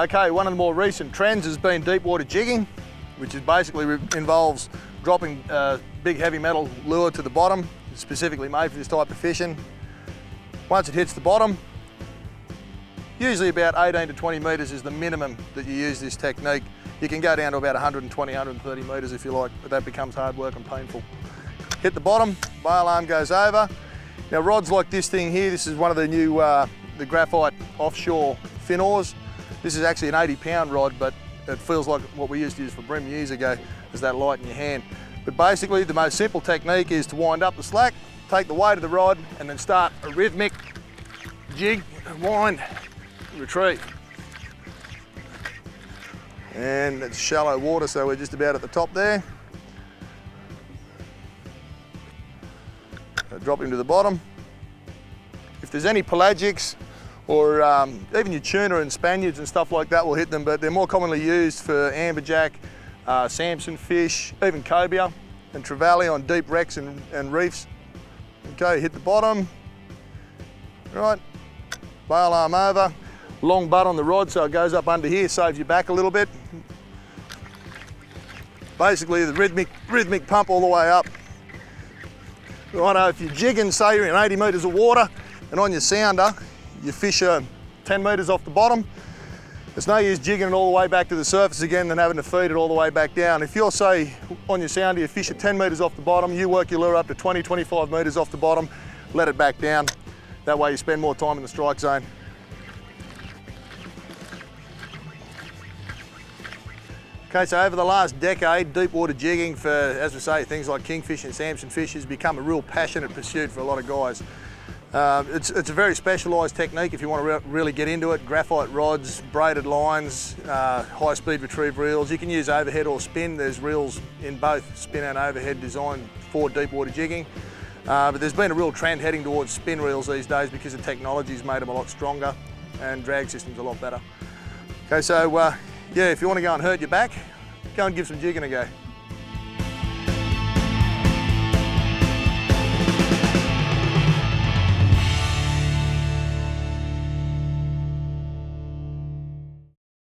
Okay, one of the more recent trends has been deep water jigging, which is basically involves dropping big heavy metal lure to the bottom, specifically made for this type of fishing. Once it hits the bottom, usually about 18 to 20 metres is the minimum that you use this technique. You can go down to about 120, 130 metres if you like, but that becomes hard work and painful. Hit the bottom, bail arm goes over. Now rods like this thing here, this is one of the new the graphite offshore fin oars. This is actually an 80-pound rod, but it feels like what we used to use for bream years ago, is that light in your hand. But basically the most simple technique is to wind up the slack, take the weight of the rod, and then start a rhythmic jig, wind, retrieve. And it's shallow water, so we're just about at the top there. So drop him to the bottom. If there's any pelagics or even your tuna and Spaniards and stuff like that will hit them, but they're more commonly used for amberjack, Samson fish, even cobia and trevally on deep wrecks and reefs. Okay, hit the bottom, right, bail arm over, long butt on the rod so it goes up under here, saves your back a little bit. Basically the rhythmic pump all the way up. Righto, if you're jigging, say you're in 80 metres of water and on your sounder, you fish 10 metres off the bottom, it's no use jigging it all the way back to the surface again than having to feed it all the way back down. If you're, say, on your sounder, you fish at 10 metres off the bottom, you work your lure up to 20, 25 metres off the bottom, let it back down. That way you spend more time in the strike zone. Okay, so over the last decade, deep water jigging for, as we say, things like kingfish and Samson fish has become a real passionate pursuit for a lot of guys. It's a very specialised technique if you want to really get into it. Graphite rods, braided lines, high-speed retrieve reels. You can use overhead or spin. There's reels in both spin and overhead designed for deep water jigging. But there's been a real trend heading towards spin reels these days because the technology's made them a lot stronger and drag systems a lot better. Okay, so yeah, if you want to go and hurt your back, go and give some jigging a go.